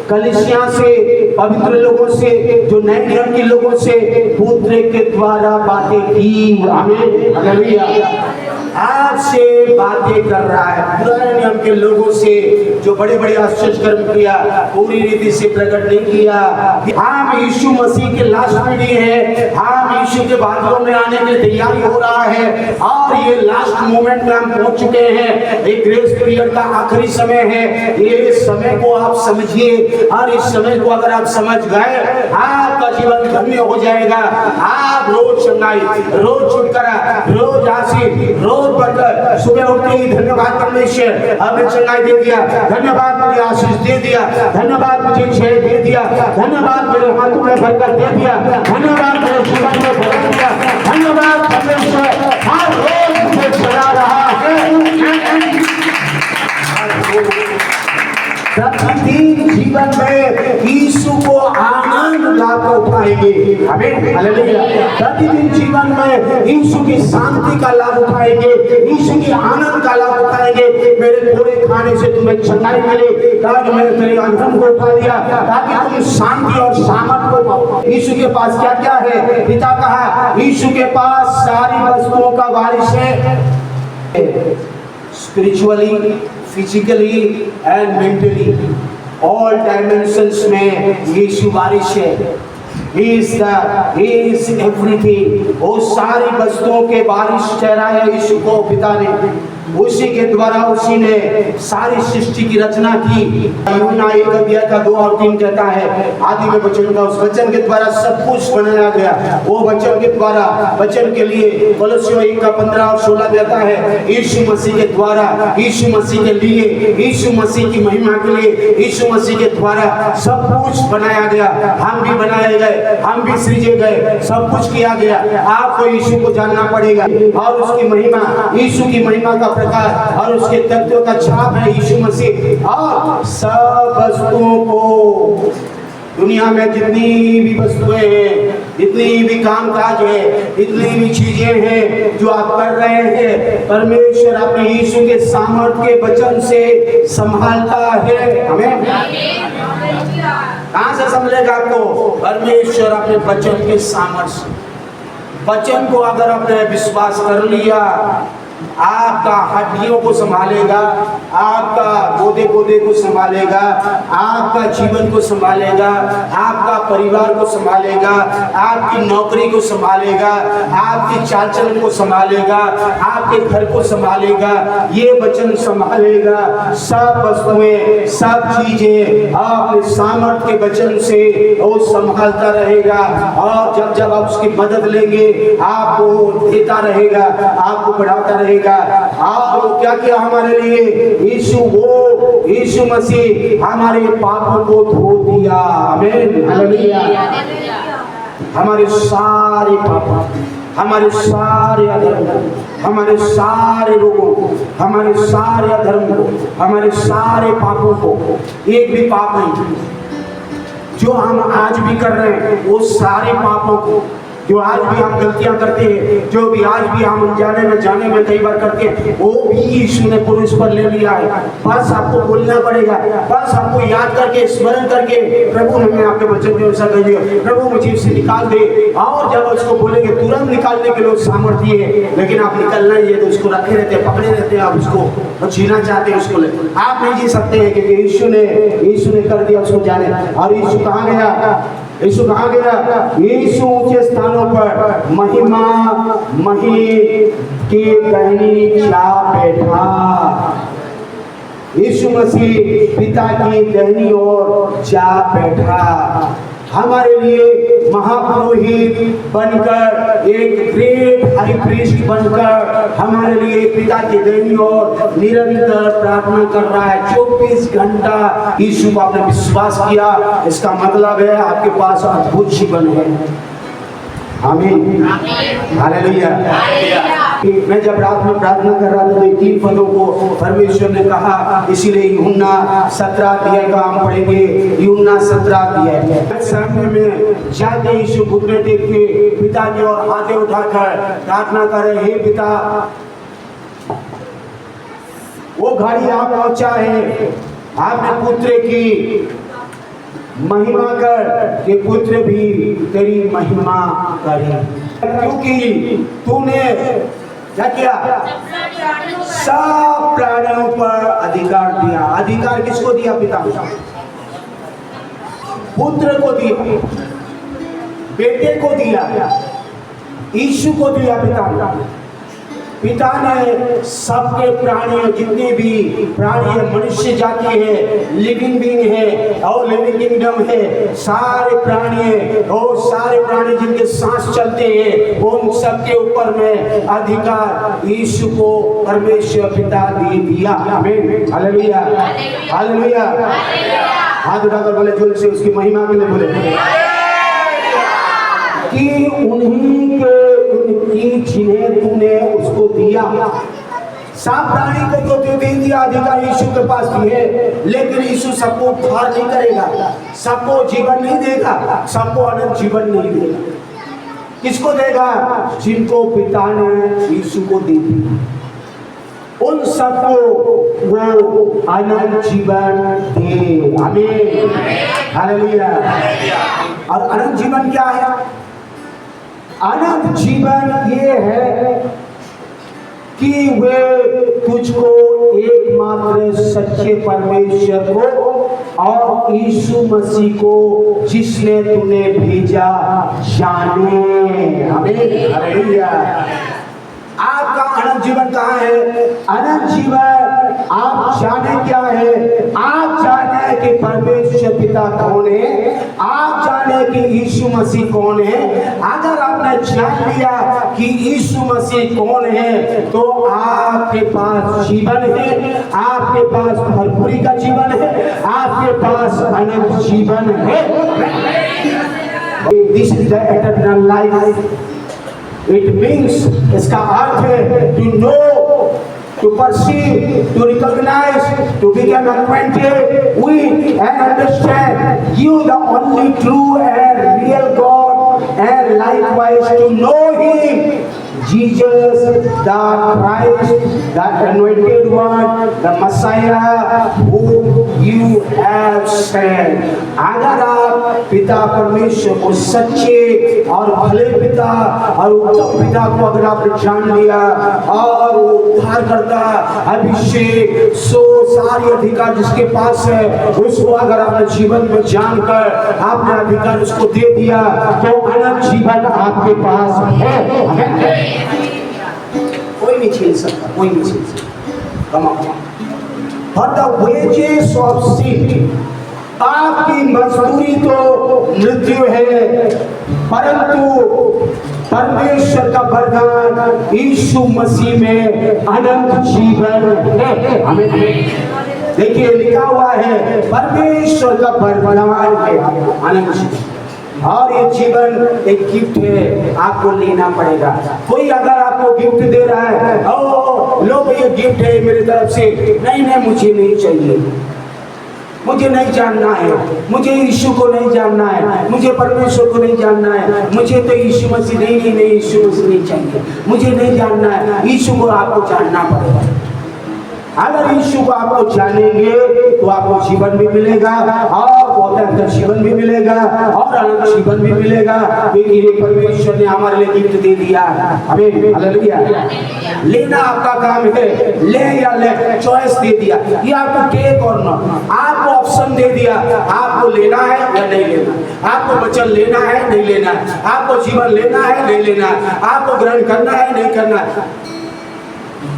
S1: कलीसिया से, पवित्र लोगों से, जो नए नियम के लोगों से पुत्र के द्वारा बातें की। आमीन, हालेलुया। आज से बातें कर रहा है पुराने नियम के लोगों से, जो बड़े बड़े आश्चर्य कर्म किया, पूरी रीति से प्रकट नहीं किया। हम यीशु मसीह के लास्ट पीढ़ी है, हम यीशु के बादलों में आने की तैयारी हो रहा है और ये लास्ट मोमेंट में हम पहुंच चुके हैं। एक ग्रेस पीरियड का आखिरी समय है। ये समय को आप समझिए और इस समय को अगर आप समझ गए, आपका जीवन धन्य हो जाएगा। आप रोज चंगाई, रोज छुटकारा, रोज आशीष, रोज बढ़कर, सुबह उठते ही धन्यवाद परमेश्वर हमें चंगाई दे दिया, धन्यवाद मुझे आशीष दे दिया, धन्यवाद मुझे जय दे दिया, धन्यवाद मेरे हाथों में बरकत दे दिया, धन्यवाद मेरे जीवन में भर दिया, धन्यवाद परमेश्वर हर रोज मुझे चला रहा है। प्रतिदिन जीवन में यीशु को आनंद लाकर उठाएंगे। आमीन, हालेलुया। प्रतिदिन जीवन में यीशु की शांति का लाभ उठाएंगे, यीशु की आनंद का लाभ उठाएंगे। मेरे थोड़े खाने से तुम्हें चंगाई मिले, ताकि मैंने तेरे अधर्म को उठा दिया, ताकि तुम शांति और सामर्थ को पाओ। यीशु के पास क्या क्या है? पिता कहा यीशु के पास सारी वस्तुओं का वारिस है, spiritually, physically and mentally, all dimensions में यीशु वारिस है। He is everything। वो सारी वस्तुओं के वारिस ठहराया यीशु को पिता ने, उसी के द्वारा उसी ने सारी सृष्टि की रचना की। यूहन्ना 1 का 2 और 3 कहता है, आदि में वचन था, उस वचन के द्वारा सब कुछ बनाया गया। वो वचन के द्वारा, वचन के लिए कोलोसियों 1 का 15 और 16 कहता है, यीशु मसीह के द्वारा, यीशु मसीह के लिए, यीशु मसीह की महिमा के लिए, यीशु मसीह के द्वारा सब कुछ बनाया गया। हम भी बनाए गए, हम भी सृजे गए, सब कुछ किया गया। आपको यीशु को जानना पड़ेगा और उसकी महिमा, यीशु की महिमा का प्रकार और उसके तत्व का छाप है यीशु मसीह। और सब वस्तुओं को, दुनिया में जितनी भी वस्तुएं हैं, जितनी भी कामकाज है, जितनी भी चीजें हैं जो आप कर रहे हैं, परमेश्वर अपने यीशु के सामर्थ्य के वचन से संभालता है। हमें कहां से संभलेगा आपको? परमेश्वर अपने वचन के सामर्थ्य, वचन को अगर आपने विश्वास कर लिया, आपका हड्डियों को संभालेगा, आपका गोदे गोदे को संभालेगा, आपका जीवन को संभालेगा, आपका परिवार को संभालेगा, आपकी नौकरी को संभालेगा, आपकी चाल चलन को संभालेगा, आपके घर को संभालेगा, ये वचन संभालेगा। सब वस्तुएं, सब चीजें अपने सामर्थ्य के वचन से वो संभालता रहेगा। और जब जब आप उसकी मदद लेंगे, आपको देता रहेगा, आपको बढ़ाता रहेगा। और क्या किया हमारे लिए? यीशु मसीह हमारे पापों को धो दिया। आमीन, हालेलुया। हमारे सारे पाप, हमारे सारे अधर्म, हमारे सारे रोगों को, हमारे सारे अधर्म को, हमारे सारे पापों को, एक भी पाप नहीं जो हम आज भी कर रहे हैं, वो सारे पापों को जो आज भी हम गलतियां करते हैं, जो भी आज भी हम अनजाने में जाने में कई बार करते हैं, वो भी यीशु ने पुरुष पर ले लिया है। बस आपको बोलना पड़ेगा, बस आपको याद करके स्मरण करके प्रभु हमें आपके वचन में ऐसा कहिए, प्रभु मुझे इससे निकाल दे। और जब उसको बोलेंगे तुरंत निकालने के लिए सामर्थ्य है, लेकिन आप निकलना ही है तो उसको रखे रहते हैं, पकड़े रहते हैं, आप उसको जीना चाहते हैं, उसको आप नहीं जी सकते हैं, क्योंकि यीशु ने कर दिया उसको जाने। और यीशु कहाँ गया? यीशु कहाँ गया? यीशु ऊंचे स्थानों पर महिमा की दाहिनी जा बैठा। यीशु मसीह पिता की दाहिनी ओर जा बैठा, हमारे लिए महापुरोहित बनकर, एक ग्रेट हाई प्रीस्ट बनकर हमारे लिए पिता की दाहिनी ओर निरंतर प्रार्थना कर रहा है। 24 घंटा यीशु को आपने विश्वास किया, इसका मतलब है आपके पास अद्भुत जीवन है। आमीन, हालेलुया। मैं जब रात में प्रार्थना कर रहा था तो 3 पदों को परमेश्वर ने कहा, इसीलिए यूहन्ना 17 अध्याय का हम पढ़ेंगे। यूहन्ना 17 अध्याय। सामने में जाते यीशु घुटने टेक के पिता की ओर हाथ उठाकर प्रार्थना कर रहे, हे पिता, वो घड़ी आप पहुंचा है, आपने पुत्र की महिमा कर कि पुत्र भी तेरी महिमा करे, क्योंकि तूने क्या किया? सब प्राणियों पर अधिकार दिया। अधिकार किसको दिया? पिता, पुत्र को दिया, बेटे को दिया, यीशु को दिया। पिता ने सबके प्राणियों, जितने भी प्राणी है, मनुष्य जाति है, लिविंग बीइंग है और लिविंग किंगडम है, सारे प्राणी है और सारे प्राणी जिनके सांस चलते हैं, उन सबके ऊपर में अधिकार यीशु को परमेश्वर पिता दे दिया। आमीन, हालेलुया, हालेलुया। हाथ उठाकर बोले जोर से, उसकी महिमा के लिए बोले कि उन्हीं के जिन्हें तूने उसको दिया, सब प्राणी को तो तू दे दिया, अधिकार यीशु के पास भी है, लेकिन यीशु सबको उद्धार नहीं करेगा, सबको जीवन नहीं देगा, सबको अनंत जीवन नहीं देगा। किसको देगा? जिनको पिता ने यीशु को दे दिया, उन सबको वो अनंत जीवन दे। आमीन, हालेलुया। और अनंत जीवन क्या है? अनंत जीवन ये है कि वे तुझको एकमात्र सच्चे परमेश्वर को और यीशु मसीह को जिसने तूने भेजा जाने। आमीन, हालेलुया। आपका अनंत जीवन कहाँ है? अनंत जीवन आप जाने क्या है? आप जाने कि परमेश्वर पिता कौन है, आप जाने कि यीशु मसीह कौन है। अगर आपने जान लिया कि यीशु मसीह कौन है, तो आपके पास जीवन है, आपके पास भरपूरी का जीवन है, आपके पास अनंत जीवन है। This is the eternal life. It means, इसका अर्थ है to know, to perceive, to recognize, to become acquainted with and understand you the only true and real God, and likewise to know Him, Jesus, the Christ, the anointed one, the Messiah, whom you have sent. अगर आप पिता परमेश्वर को सच्चे और भले पिता और उत्तम पिता को अगर आपने जान लिया और उद्धार करता अभिषेक सारी अधिकार जिसके पास है, उसको अगर आपने जीवन में जानकर आपने अधिकार उसको दे दिया, तो अनंत जीवन आपके पास है। कोई नहीं छीन सकता, कोई नहीं छीन सकता। But the wages of sin, आपकी मजदूरी तो मृत्यु है, परंतु परमेश्वर का वरदान यीशु मसीह में अनंत जीवन है। हमें देखिए लिखा हुआ है, परमेश्वर का वरदान है अनंत जीवन, और ये जीवन एक गिफ्ट है, आपको लेना पड़ेगा। कोई अगर आपको गिफ्ट दे रहा है, ओ लो भाई ये गिफ्ट है मेरी तरफ से, नहीं नहीं मुझे नहीं चाहिए, मुझे नहीं जानना है, मुझे यीशु को नहीं जानना है, मुझे परमेश्वर को नहीं जानना है, मुझे तो यीशु मसीह नहीं यीशु मसीह नहीं चाहिए, मुझे नहीं जानना है। यीशु को आपको जानना पड़ेगा। अगर यीशु को आपको जानेंगे तो आपको जीवन भी मिलेगा और बहुत अंतर जीवन भी मिलेगा और अनंत जीवन भी मिलेगा, क्योंकि परमेश्वर ने हमारे लिए गिफ्ट दे दिया। आमीन, हालेलुया। लेना आपका काम है, ले या ले, चॉइस दे दिया। ये आपको टेक और नॉट, आपको ऑप्शन दे दिया, आपको लेना है या नहीं लेना, आपको वचन लेना है नहीं लेना, आपको जीवन लेना है नहीं लेना, आपको ग्रहण करना है नहीं करना।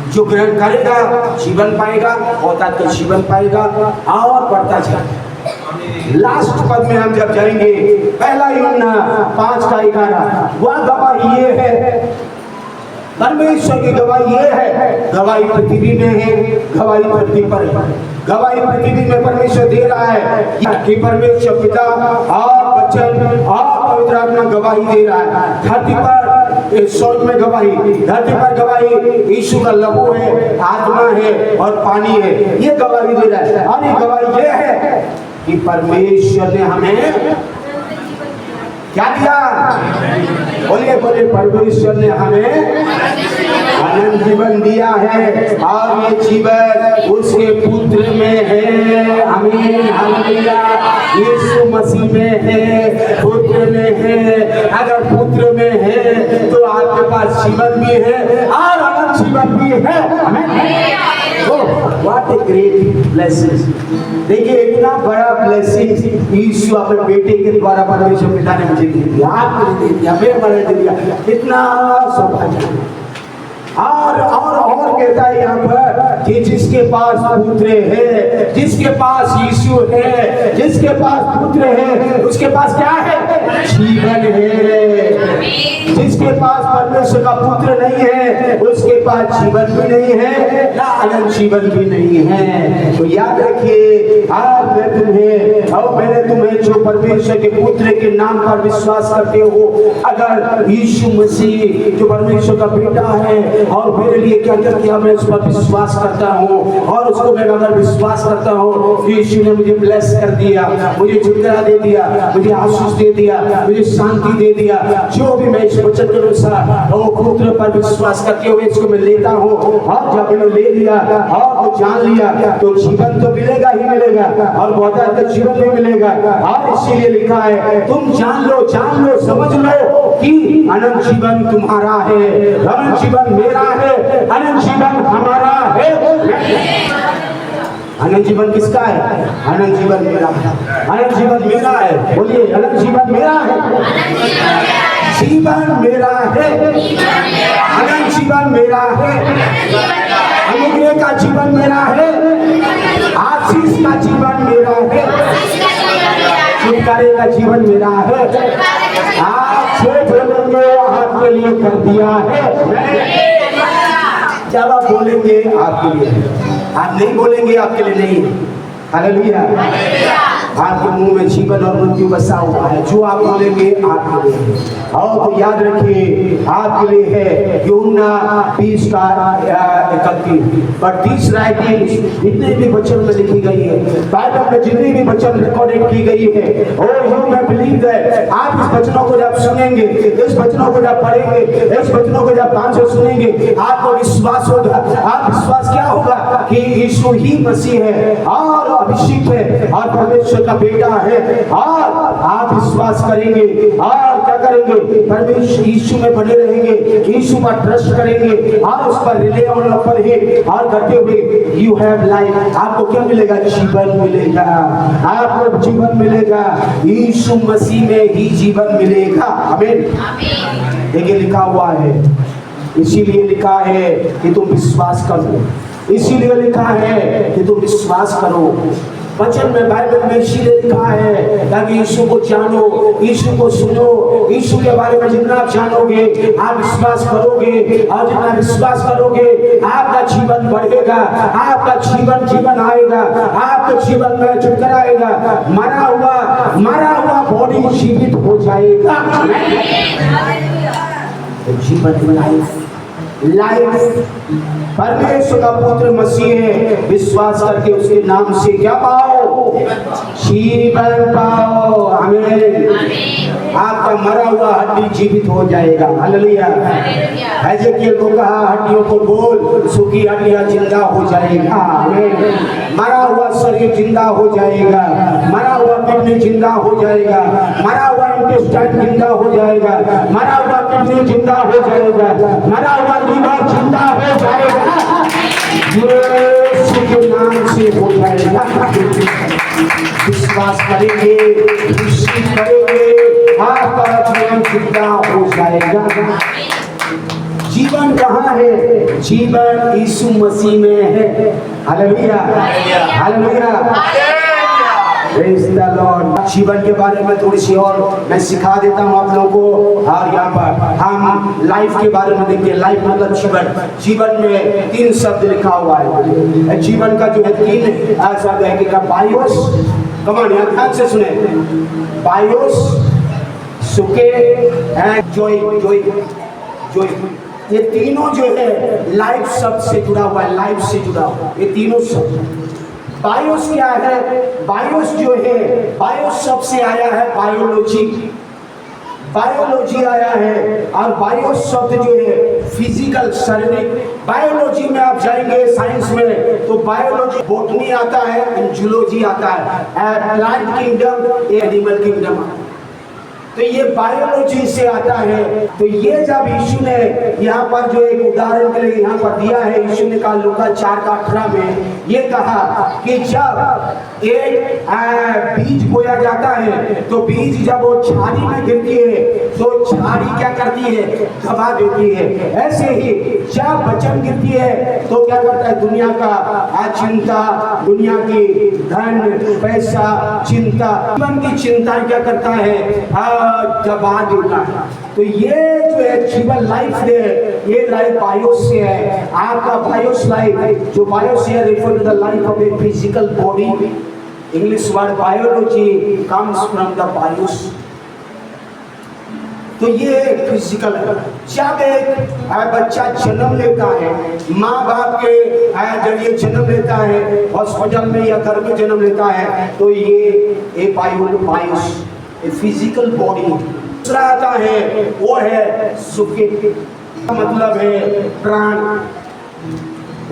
S1: जो ग्रहण करेगा जीवन पाएगा, होता तो जीवन पाएगा और बढ़ता जाएगा। लास्ट पद में हम जब जाएंगे, पहला यूहन्ना 5:11, वह गवाही ये है, परमेश्वर की गवाही ये है, गवाही पृथ्वी में है, गवाही पृथ्वी पर है। गवाही पृथ्वी में परमेश्वर दे रहा है कि परमेश्वर पिता और वचन और पवित्र आत्मा गवाही दे रहा है। धरती पर स्वर्ग में गवाही, धरती पर गवाही यीशु का लहू है, आत्मा है और पानी है, ये गवाही दे रहा है। और ये गवाही ये है कि परमेश्वर ने हमें क्या दिया? बोलिए बोलिए, परमेश्वर ने हमें अनंत जीवन दिया है और ये जीवन उसके पुत्र में है। आमीन, हालेलुया। यीशु मसीह में है, पुत्र में है। अगर पुत्र में है तो आपके पास जीवन भी है और अनंत जीवन भी है। आमीन। What a great blessing. देखिए, इतना बड़ा ब्लेसिंग यीशु अपने बेटे के द्वारा परमेश्वर पिता ने मुझे दे दिया, आपको दे दिया, मेरे दे दिया। इतना सौभाग्य। और कहता है यहाँ पर कि जिसके पास पुत्र है, जिसके पास यीशु है, जिसके पास पुत्र है, उसके पास क्या है? जीवन है। जिसके पास परमेश्वर का पुत्र नहीं है, उसके पास जीवन भी नहीं है, ना अनंत जीवन भी नहीं है। तो याद रखिए, आज मैं तुम्हें और मैंने तुम्हें जो परमेश्वर के पुत्र के नाम पर विश्वास करते हो, अगर यीशु मसीह जो परमेश्वर का बेटा है और मेरे लिए क्या क्या किया, मैं उस पर विश्वास करता हूँ और उसको मैं अगर विश्वास करता हूँ, यीशु ने मुझे ब्लेस कर दिया, मुझे छुटकारा दे दिया, मुझे आशीष दे दिया, मुझे शांति दे दिया। जो भी मैं इस वचन के अनुसार वो पुत्र पर विश्वास करते हुए इसको मैं लेता हूँ और जब मैंने ले लिया और तो जान लिया तो जीवन तो मिलेगा ही मिलेगा और बहुत अधिक जीवन भी मिलेगा। और इसीलिए लिखा है, तुम जान लो, समझ लो कि अनंत जीवन तुम्हारा है, अनंत जीवन मेरा है, अनंत जीवन हमारा है। अनंत जीवन किसका है? अनंत जीवन मेरा है, अनंत जीवन मेरा है। बोलिए, अनंत जीवन मेरा है, जीवन मेरा है, अनंत जीवन मेरा है, अनुग्रह का जीवन मेरा है, आशीष का जीवन मेरा है, छुटकारे का जीवन मेरा है। आप जो बोलेंगे आपके लिए कर दिया है। जब आप बोलेंगे आपके लिए, आप नहीं बोलेंगे आपके लिए नहीं है। हालेलुया। आपके मुंह में जीवन और मृत्यु बसा हुआ है, जो आप बोलेंगे आपके लिए। और तो याद रखिए, आपके लिए है यूहन्ना 20:31। बट दिस राइटिंग, जितने भी वचन में लिखी गई है, बाइबल में जितनी भी वचन रिकॉर्डेड की गई है, और यू मैं बिलीव दैट आप इस वचनों को जब सुनेंगे, इस वचनों को जब पढ़ेंगे, इस वचनों को जब कान से सुनेंगे, आपको विश्वास होगा। आप विश्वास क्या होगा कि यीशु ही मसीह है और अभिषेक है और परमेश्वर का बेटा है। और आप विश्वास करेंगे और क्या करेंगे? परमेश्वर यीशु में बने रहेंगे, यीशु पर ट्रस्ट करेंगे और उस पर रिले होने पर ही और करते हुए यू हैव लाइफ। आपको क्या मिलेगा? जीवन मिलेगा, आपको जीवन मिलेगा, यीशु मसीह में ही जीवन मिलेगा। आमीन। देखिए, लिखा हुआ है, इसीलिए लिखा है कि तुम विश्वास करो, इसीलिए लिखा है कि तुम विश्वास करो। वचन में, बाइबल में इसीलिए लिखा है ताकि यीशु को जानो, यीशु को सुनो, यीशु के बारे में जितना आप जानोगे, आप विश्वास करोगे और जितना विश्वास करोगे आपका जीवन बढ़ेगा, आपका जीवन आएगा, आपके जीवन में छुटकारा आएगा। मरा हुआ बॉडी जीवित हो जाएगा, जीवन मिलाएगा। लाइफ परमेश्वर का पुत्र मसीह है, विश्वास करके उसके नाम से क्या पाओ? जीवन पाओ। आमीन। आपका मरा हुआ हड्डी जीवित हो जाएगा। हालेलुया। एजेकियल को कहा हड्डियों को बोल, सूखी हड्डियां जिंदा हो जाएगा। आमीन। मरा हुआ शरीर जिंदा हो जाएगा, मरा हुआ किडनी जिंदा हो जाएगा, मरा हुआ इंटेस्टाइन जिंदा हो जाएगा, मरा हुआ किडनी जिंदा हो जाएगा, मरा हुआ लीवर जिंदा हो जाएगा। यीशु के नाम से हो जाएगा। विश्वास करेंगे, रिसीव करेंगे, आपका जीवन जिंदा हो जाएगा। जीवन कहाँ है? जीवन यीशु मसीह में है। Hallelujah, hallelujah, praise the Lord. जीवन के बारे में थोड़ी सी और मैं सिखा देता हूँ आप लोगों को। और यहाँ पर हम लाइफ के बारे में देखते हैं। लाइफ मतलब जीवन। जीवन में 3 शब्द लिखा हुआ है। जीवन का जो है 3 शब्द है कि बायोस, कमान यहाँ ध्यान से सुने, बायोस, सुके एंड जोई। जोई, जोई, ये तीनों जो है लाइफ शब्द से जुड़ा हुआ है। लाइफ से जुड़ा हुआ ये तीनों शब्द। बायोस क्या है? बायोस जो है, बायोस शब्द से आया है बायोलॉजी। बायोलॉजी आया है। और बायोस शब्द जो है फिजिकल, शारीरिक। बायोलॉजी में आप जाएंगे साइंस में तो बायोलॉजी, बॉटनी आता है, जूलॉजी आता है, प्लांट किंगडम, एनिमल किंगडम। तो ये बायोलॉजी से आता है। तो ये जब यीशु ने यहाँ पर जो एक उदाहरण के लिए यहाँ पर दिया है, यीशु ने कहा लूका 4:18 में ये कहा कि जब एक बीज बोया जाता है तो बीज जब वो झाड़ी में गिरती है तो झाड़ी क्या करती है? दबा देती है। ऐसे ही जब वचन गिरती है तो क्या करता है? दुनिया का चिंता, दुनिया की धन, पैसा, चिंता, जीवन की चिंता क्या करता है? दबा देता है। तो ये जो है जीवन लाइफ है, ये लाइफ बायोस से है। आपका बायोस लाइफ, जो बायोस है refer to the life of a physical body. English word biology comes from the bios. तो ये फिजिकल है। जब एक बच्चा जन्म लेता है, माँ बाप के जरिए जन्म लेता है, हॉस्पिटल में या घर में जन्म लेता है, तो ये बायोस फिजिकल बॉडी। दूसरा आता है वो है सुखे, मतलब है प्राण।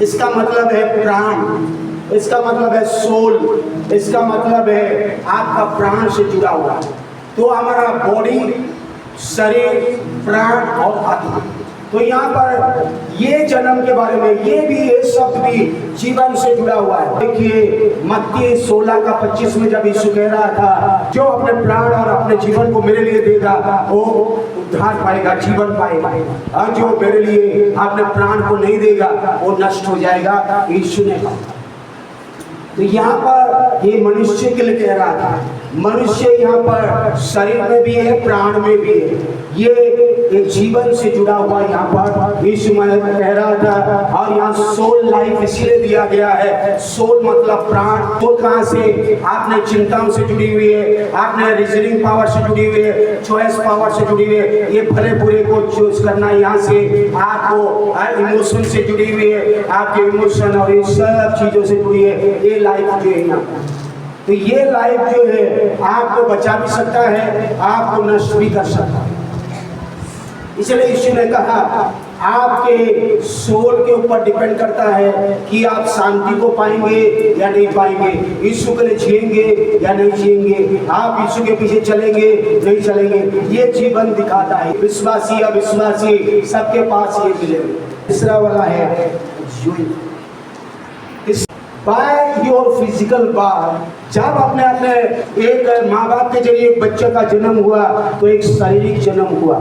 S1: इसका मतलब है प्राण, इसका मतलब है सोल, इसका मतलब है आपका प्राण से जुड़ा हुआ। तो हमारा बॉडी, शरीर, प्राण और आत्मा। तो यहाँ पर ये जन्म के बारे में ये शब्द भी जीवन से जुड़ा हुआ है। देखिए मत्ती 16:25 में जब यीशु कह रहा था जो अपने प्राण और अपने जीवन को मेरे लिए देगा वो उद्धार पाएगा, जीवन पाएगा। और जो मेरे लिए अपने प्राण को नहीं देगा वो नष्ट हो जाएगा, यीशु ने कहा। तो यहाँ पर ये मनुष्य के लिए कह रहा था। मनुष्य यहाँ पर शरीर में भी है, प्राण में भी है। ये एक जीवन से जुड़ा हुआ यहाँ पर यीशु कह रहा था। और यहाँ सोल लाइफ इसलिए दिया गया है। सोल मतलब प्राण। तो कहाँ से? आपने चिंताओं से जुड़ी हुई है, आपने रीजनिंग पावर से जुड़ी हुई है, चॉइस पावर से जुड़ी हुई है। ये भले बुरे को चूज करना, यहाँ से आपको इमोशन से जुड़ी हुई है, आपके इमोशन और ये सब चीजों से जुड़ी है ये लाइफ जो है यहाँ। तो ये लाइफ जो है आपको बचा भी सकता है, आपको नष्ट भी कर सकता है। इसलिए यीशु ने कहा आपके सोल के ऊपर डिपेंड करता है कि आप शांति को पाएंगे या नहीं पाएंगे, यीशु के लिए जिएंगे या नहीं जिएंगे, आप यीशु के पीछे चलेंगे नहीं चलेंगे। ये जीवन दिखाता है। विश्वासी अविश्वासी सबके पास ये मिलेगा। तीसरा वाला है बाय योर फिजिकल बर्थ। जब अपने एक माँ बाप के जरिए एक बच्चे का जन्म हुआ तो एक शारीरिक जन्म हुआ।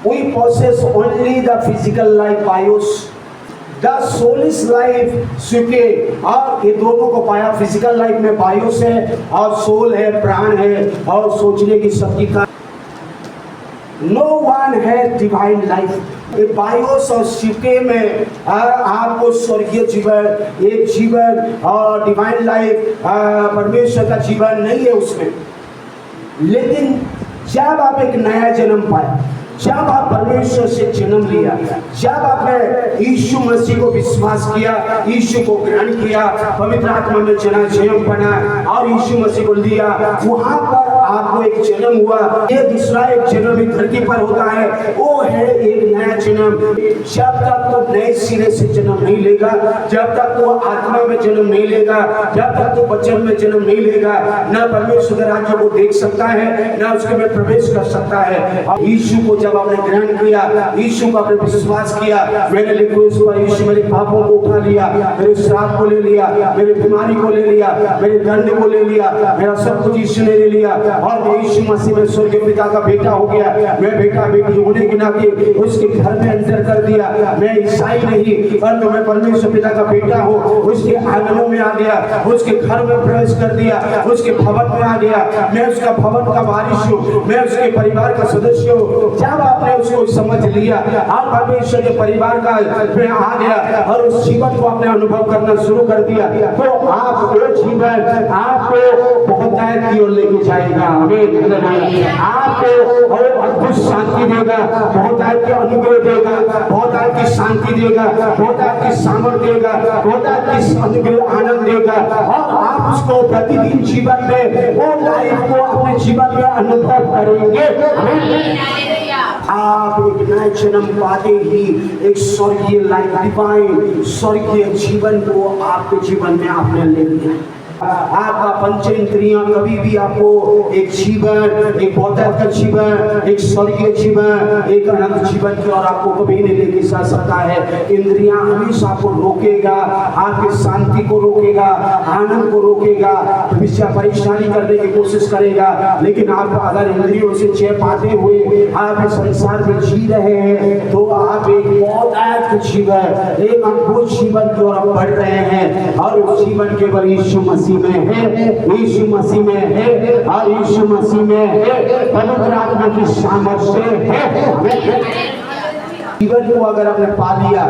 S1: We possess only the physical life bios, the soulish life सुके। और ये दोनों को पाया। फिजिकल लाइफ में बायोस है और सोल है, प्राण है और सोचने की शक्ति का। No one has divine life। ये बायोस और सुके में आपको स्वर्गीय जीवन, एक जीवन और डिवाइन लाइफ, परमेश्वर का जीवन नहीं है उसमें। लेकिन जब आप एक नया जन्म पाए, जब आप परमेश्वर से जन्म लिया, जब आपने यीशु मसीह को विश्वास किया, यीशु को ग्रहण किया, पवित्र आत्मा में जन्म बना और यीशु मसीह को लिया, वहां पर आपको एक जन्म हुआ। ये दूसरा एक जन्म इस धरती पर होता है, वो है एक नया जन्म। जब तक तो नए सिरे से जन्म नहीं लेगा, जब तक तो आत्मा में जन्म नहीं लेगा, जब तक तो वचन में जन्म नहीं लेगा, न परमेश्वर के राज्य को देख सकता है, न उसके में प्रवेश कर सकता है। और यीशु को जब आपने ग्रहण किया, यीशु को आपने विश्वास किया, मेरे लिए क्रूस पर यीशु मेरे पापों को उठा लिया, मेरे श्राप को ले लिया, मेरी बीमारी को ले लिया, मेरे दंड को ले लिया, मेरा सब कुछ यीशु ने ले लिया और मैं यीशु मसीह में स्वर्गीय पिता का बेटा हो गया। मैं बेटा बेटी होने के नाते उसके घर में एंटर कर दिया। मैं ईसाई नहीं, परंतु मैं परमेश्वर पिता का बेटा हूँ। उसके आंगनों में आ गया, उसके घर में प्रवेश कर दिया, उसके भवन में आ गया। मैं उसका भवन का वारिस हूँ, मैं उसके परिवार का सदस्य हूँ। जब आपने उसको समझ लिया, आप परमेश्वर के परिवार का में आ गया और उस जीवन को आपने अनुभव करना शुरू कर दिया, तो आप वो जीवन आपको बहुतायत की ओर लेके जाएगा। आपको और अद्भुत शांति देगा, बहुतायत के अनुग्रह देगा, बहुतायत की शांति देगा, बहुतायत की सामर्थ्य देगा, बहुतायत की अनुग्रह आनंद देगा और आप उसको प्रतिदिन जीवन में वो लाइफ को अपने जीवन में अनुभव करेंगे। आप एक नया जन्म पाते ही एक स्वर्गीय लाइफ, डिवाइन स्वर्गीय जीवन को आपके जीवन में आपने ले लिया। आपका पंचेंद्रियां कभी भी आपको एक जीवन, एक बहुतायत का जीवन, एक स्वर्गीय जीवन, एक अनंत जीवन की ओर आपको कभी नहीं लेके जा सकता है। इंद्रियां हमेशा आपको रोकेगा, आपकी शांति को रोकेगा, आनंद को रोकेगा, भविष्य परेशानी करने की कोशिश करेगा। लेकिन आप अगर इंद्रियों से चैन पाते हुए आप इस संसार में जी रहे हैं, तो आप एक बहुतायत का जीवन, एक अद्भुत जीवन की ओर बढ़ रहे हैं और उस जीवन केवल यीशु मसीह में है, यीशु मसीह में है और यीशु मसीह में है पवित्र आत्मा की सामर्थ्य है। जीवन को अगर आपने पा लिया,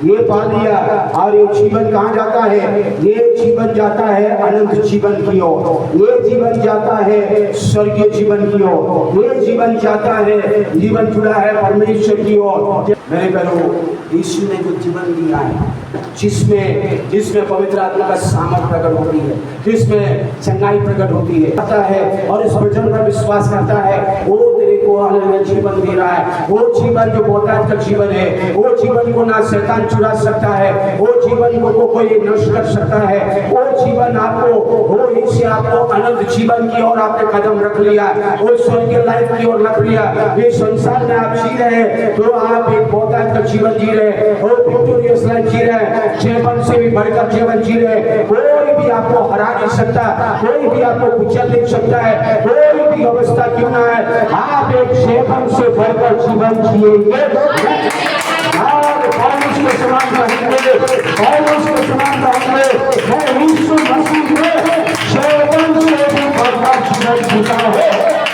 S1: ये पा लिया और ये जीवन कहाँ जाता है? ये जीवन जाता है अनंत जीवन की ओर, ये जीवन जाता है स्वर्गीय जीवन की ओर, ये जीवन जाता है, जीवन जुड़ा है परमेश्वर की ओर। मेरे बहनों, यीशु ने जो जीवन दिया है, जिसमें पवित्र आत्मा का सामर्थ प्रकट होती है, जिसमें चंगाई प्रकट होती है, आता है और इस वचन पर विश्वास करता है, वो तेरे को अनंत जीवन दे रहा है। वो जीवन जो बहुतायत का जीवन है, वो जीवन को ना शैतान चुरा सकता है, वो जीवन को कोई नष्ट कर सकता है। वो जीवन आपको, वो इससे आपको अनंत जीवन की ओर आपने कदम रख लिया, वो स्वर्गीय लाइफ की ओर रख लिया। ये संसार में आप जी रहे हैं तो आप एक बहुतायत का जीवन जी रहे हैं, वो विक्टोरियस लाइफ जी रहे हैं, जीवन से भी बढ़कर जीवन जी रहे हैं। कोई भी आपको हरा नहीं सकता, कोई भी आपको कुचल नहीं सकता है, कोई भी अवस्था क्यों ना है, आप एक जीवन से बढ़कर जीवन जिएंगे। पौलुस के समान रहेंगे, पौलुस के समान रहेंगे। मैं यीशु मसीह में जीवन से भी बढ़कर जीवन जीता है।